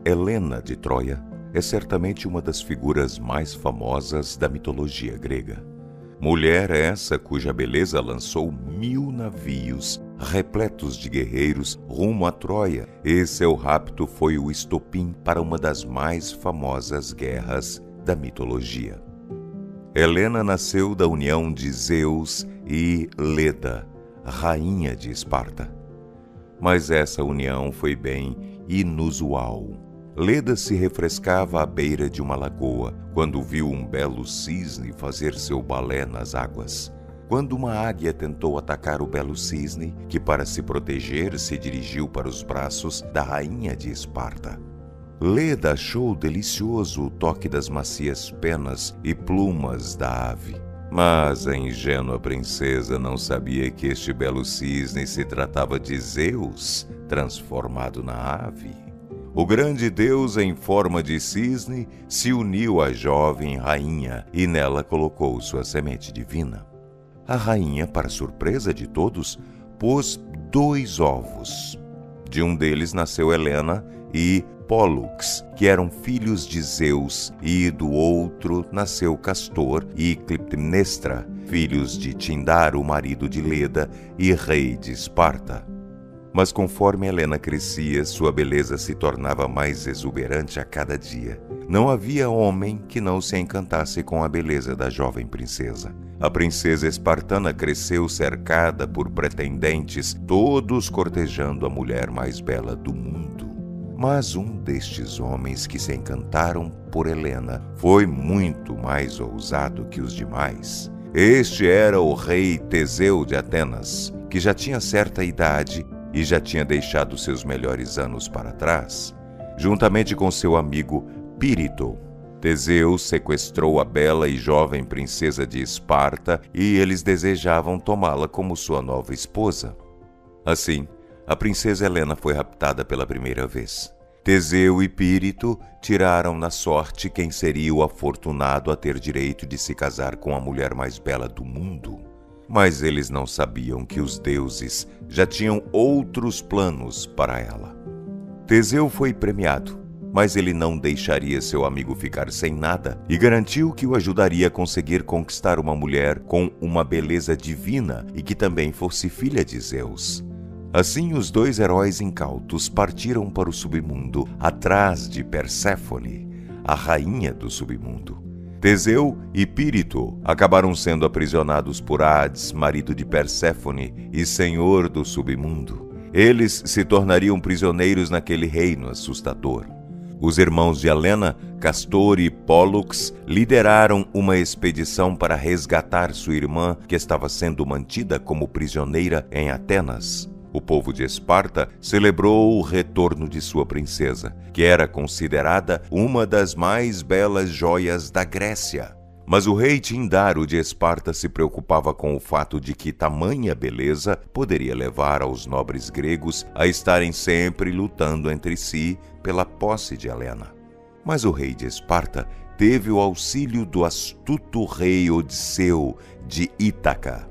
Helena de Troia é certamente uma das figuras mais famosas da mitologia grega. Mulher essa cuja beleza lançou 1000 navios repletos de guerreiros rumo a Troia, e seu rapto foi o estopim para uma das mais famosas guerras da mitologia. Helena nasceu da união de Zeus e Leda, rainha de Esparta. Mas essa união foi bem inusual. Leda se refrescava à beira de uma lagoa, quando viu um belo cisne fazer seu balé nas águas. Quando uma águia tentou atacar o belo cisne, que para se proteger se dirigiu para os braços da rainha de Esparta. Leda achou delicioso o toque das macias penas e plumas da ave. Mas a ingênua princesa não sabia que este belo cisne se tratava de Zeus, transformado na ave. O grande deus em forma de cisne se uniu à jovem rainha e nela colocou sua semente divina. A rainha, para surpresa de todos, pôs 2 ovos. De um deles nasceu Helena e Pólux, que eram filhos de Zeus, e do outro nasceu Castor e Clitemnestra, filhos de Tindaro, marido de Leda e rei de Esparta. Mas conforme Helena crescia, sua beleza se tornava mais exuberante a cada dia. Não havia homem que não se encantasse com a beleza da jovem princesa. A princesa espartana cresceu cercada por pretendentes, todos cortejando a mulher mais bela do mundo. Mas um destes homens que se encantaram por Helena foi muito mais ousado que os demais. Este era o rei Teseu de Atenas, que já tinha certa idade e já tinha deixado seus melhores anos para trás. Juntamente com seu amigo Pírito, Teseu sequestrou a bela e jovem princesa de Esparta e eles desejavam tomá-la como sua nova esposa. Assim, a princesa Helena foi raptada pela primeira vez. Teseu e Pírito tiraram na sorte quem seria o afortunado a ter direito de se casar com a mulher mais bela do mundo. Mas eles não sabiam que os deuses já tinham outros planos para ela. Teseu foi premiado, mas ele não deixaria seu amigo ficar sem nada e garantiu que o ajudaria a conseguir conquistar uma mulher com uma beleza divina e que também fosse filha de Zeus. Assim, os 2 heróis incautos partiram para o submundo, atrás de Perséfone, a rainha do submundo. Teseu e Pírito acabaram sendo aprisionados por Hades, marido de Perséfone e senhor do submundo. Eles se tornariam prisioneiros naquele reino assustador. Os irmãos de Helena, Castor e Pólux, lideraram uma expedição para resgatar sua irmã, que estava sendo mantida como prisioneira em Atenas. O povo de Esparta celebrou o retorno de sua princesa, que era considerada uma das mais belas joias da Grécia. Mas o rei Tindaro de Esparta se preocupava com o fato de que tamanha beleza poderia levar aos nobres gregos a estarem sempre lutando entre si pela posse de Helena. Mas o rei de Esparta teve o auxílio do astuto rei Odisseu de Ítaca,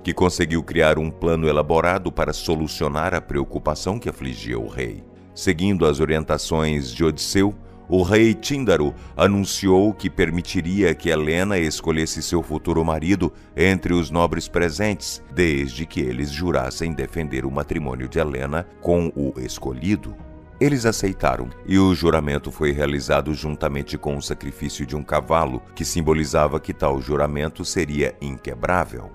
que conseguiu criar um plano elaborado para solucionar a preocupação que afligia o rei. Seguindo as orientações de Odisseu, o rei Tíndaro anunciou que permitiria que Helena escolhesse seu futuro marido entre os nobres presentes, desde que eles jurassem defender o matrimônio de Helena com o escolhido. Eles aceitaram, e o juramento foi realizado juntamente com o sacrifício de um cavalo, que simbolizava que tal juramento seria inquebrável.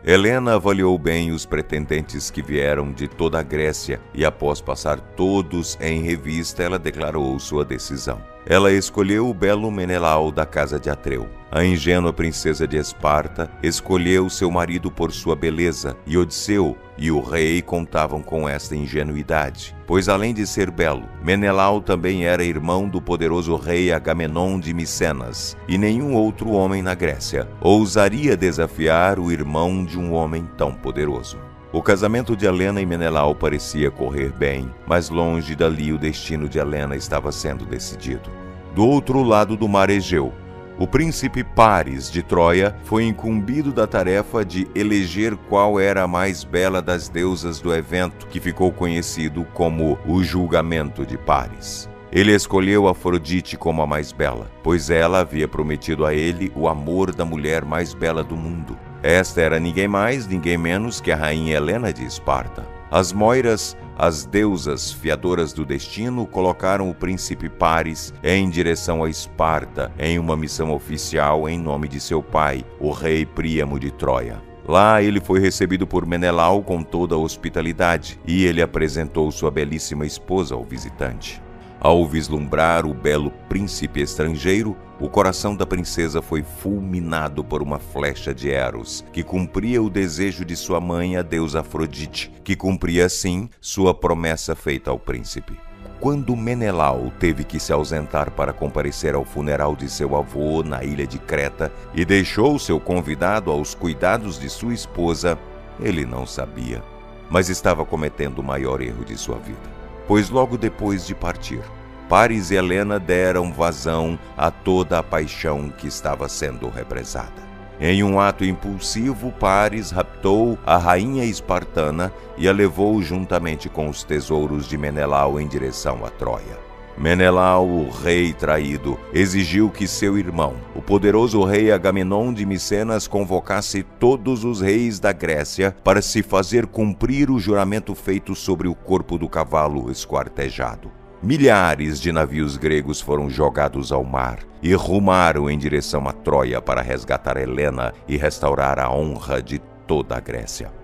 Helena avaliou bem os pretendentes que vieram de toda a Grécia e, após passar todos em revista, ela declarou sua decisão. Ela escolheu o belo Menelau da casa de Atreu. A ingênua princesa de Esparta escolheu seu marido por sua beleza, e Odisseu e o rei contavam com esta ingenuidade, pois além de ser belo, Menelau também era irmão do poderoso rei Agamenon de Micenas, e nenhum outro homem na Grécia ousaria desafiar o irmão de um homem tão poderoso. O casamento de Helena e Menelau parecia correr bem, mas longe dali o destino de Helena estava sendo decidido. Do outro lado do mar Egeu, o príncipe Paris de Troia foi incumbido da tarefa de eleger qual era a mais bela das deusas do evento, que ficou conhecido como o Julgamento de Paris. Ele escolheu Afrodite como a mais bela, pois ela havia prometido a ele o amor da mulher mais bela do mundo. Esta era ninguém mais, ninguém menos que a rainha Helena de Esparta. As Moiras, as deusas fiadoras do destino, colocaram o príncipe Paris em direção a Esparta, em uma missão oficial em nome de seu pai, o rei Príamo de Troia. Lá ele foi recebido por Menelau com toda a hospitalidade, e ele apresentou sua belíssima esposa ao visitante. Ao vislumbrar o belo príncipe estrangeiro, o coração da princesa foi fulminado por uma flecha de Eros, que cumpria o desejo de sua mãe, a deusa Afrodite, que cumpria assim sua promessa feita ao príncipe. Quando Menelau teve que se ausentar para comparecer ao funeral de seu avô na ilha de Creta e deixou seu convidado aos cuidados de sua esposa, ele não sabia, mas estava cometendo o maior erro de sua vida. Pois logo depois de partir, Paris e Helena deram vazão a toda a paixão que estava sendo represada. Em um ato impulsivo, Paris raptou a rainha espartana e a levou juntamente com os tesouros de Menelau em direção a Troia. Menelau, o rei traído, exigiu que seu irmão, o poderoso rei Agamenon de Micenas, convocasse todos os reis da Grécia para se fazer cumprir o juramento feito sobre o corpo do cavalo esquartejado. Milhares de navios gregos foram jogados ao mar e rumaram em direção a Troia para resgatar Helena e restaurar a honra de toda a Grécia.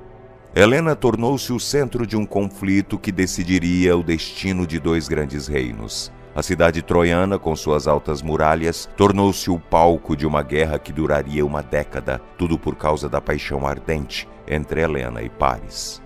Helena tornou-se o centro de um conflito que decidiria o destino de dois grandes reinos. A cidade troiana, com suas altas muralhas, tornou-se o palco de uma guerra que duraria uma década, tudo por causa da paixão ardente entre Helena e Paris.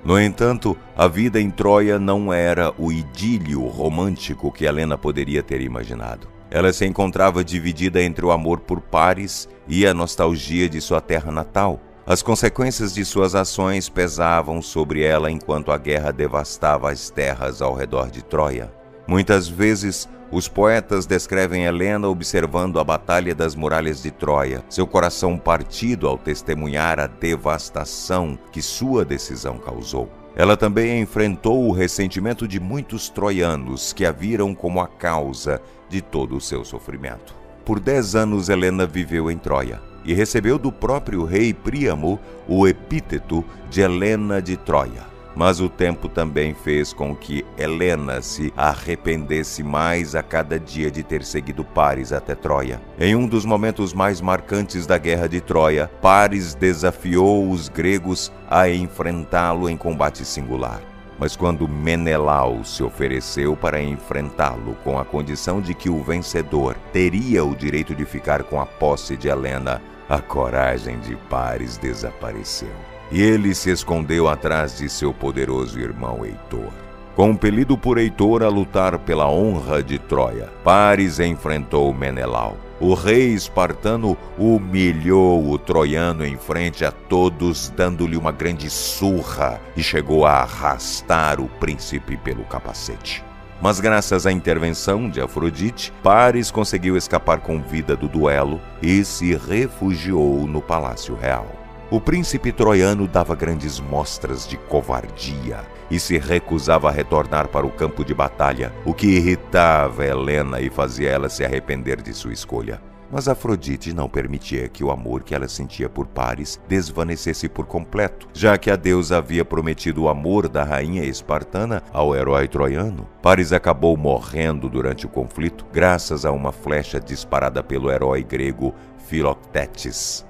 No entanto, a vida em Troia não era o idílio romântico que Helena poderia ter imaginado. Ela se encontrava dividida entre o amor por Paris e a nostalgia de sua terra natal. As consequências de suas ações pesavam sobre ela enquanto a guerra devastava as terras ao redor de Troia. Muitas vezes, os poetas descrevem Helena observando a batalha das muralhas de Troia, seu coração partido ao testemunhar a devastação que sua decisão causou. Ela também enfrentou o ressentimento de muitos troianos que a viram como a causa de todo o seu sofrimento. Por 10 anos, Helena viveu em Troia e recebeu do próprio rei Príamo o epíteto de Helena de Troia. Mas o tempo também fez com que Helena se arrependesse mais a cada dia de ter seguido Paris até Troia. Em um dos momentos mais marcantes da guerra de Troia, Paris desafiou os gregos a enfrentá-lo em combate singular. Mas quando Menelau se ofereceu para enfrentá-lo com a condição de que o vencedor teria o direito de ficar com a posse de Helena, a coragem de Paris desapareceu. E ele se escondeu atrás de seu poderoso irmão Heitor. Compelido por Heitor a lutar pela honra de Troia, Paris enfrentou Menelau. O rei espartano humilhou o troiano em frente a todos, dando-lhe uma grande surra, e chegou a arrastar o príncipe pelo capacete. Mas graças à intervenção de Afrodite, Paris conseguiu escapar com vida do duelo e se refugiou no palácio real. O príncipe troiano dava grandes mostras de covardia e se recusava a retornar para o campo de batalha, o que irritava Helena e fazia ela se arrepender de sua escolha. Mas Afrodite não permitia que o amor que ela sentia por Paris desvanecesse por completo, já que a deusa havia prometido o amor da rainha espartana ao herói troiano. Paris acabou morrendo durante o conflito, graças a uma flecha disparada pelo herói grego Filoctetes.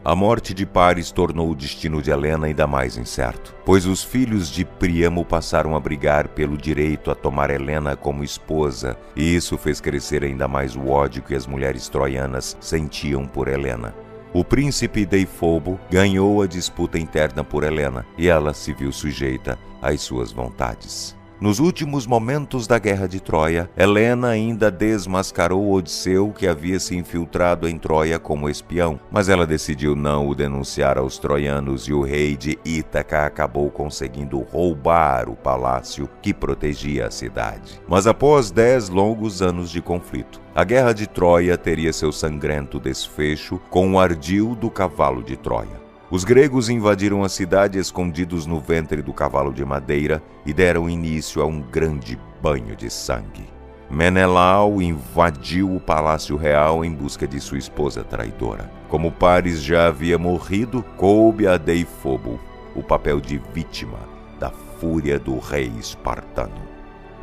A morte de Paris tornou o destino de Helena ainda mais incerto, pois os filhos de Príamo passaram a brigar pelo direito a tomar Helena como esposa, e isso fez crescer ainda mais o ódio que as mulheres troianas sentiam por Helena. O príncipe Deifobo ganhou a disputa interna por Helena, e ela se viu sujeita às suas vontades. Nos últimos momentos da guerra de Troia, Helena ainda desmascarou Odisseu, que havia se infiltrado em Troia como espião, mas ela decidiu não o denunciar aos troianos e o rei de Ítaca acabou conseguindo roubar o palácio que protegia a cidade. Mas após 10 longos anos de conflito, a guerra de Troia teria seu sangrento desfecho com o ardil do cavalo de Troia. Os gregos invadiram a cidade escondidos no ventre do cavalo de madeira e deram início a um grande banho de sangue. Menelau invadiu o palácio real em busca de sua esposa traidora. Como Paris já havia morrido, coube a Deifobo o papel de vítima da fúria do rei espartano.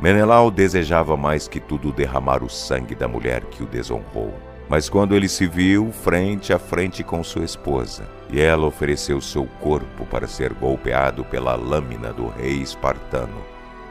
Menelau desejava mais que tudo derramar o sangue da mulher que o desonrou. Mas quando ele se viu frente a frente com sua esposa, e ela ofereceu seu corpo para ser golpeado pela lâmina do rei espartano,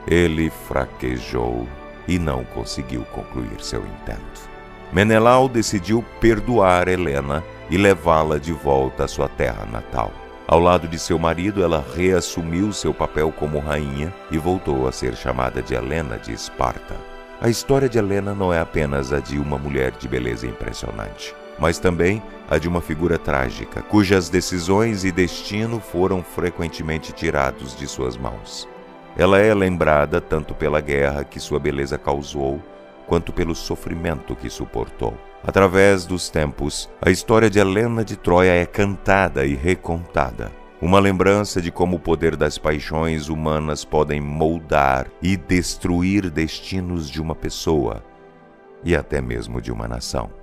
ele fraquejou e não conseguiu concluir seu intento. Menelau decidiu perdoar Helena e levá-la de volta à sua terra natal. Ao lado de seu marido, ela reassumiu seu papel como rainha e voltou a ser chamada de Helena de Esparta. A história de Helena não é apenas a de uma mulher de beleza impressionante, mas também a de uma figura trágica, cujas decisões e destino foram frequentemente tirados de suas mãos. Ela é lembrada tanto pela guerra que sua beleza causou, quanto pelo sofrimento que suportou. Através dos tempos, a história de Helena de Troia é cantada e recontada. Uma lembrança de como o poder das paixões humanas podem moldar e destruir destinos de uma pessoa e até mesmo de uma nação.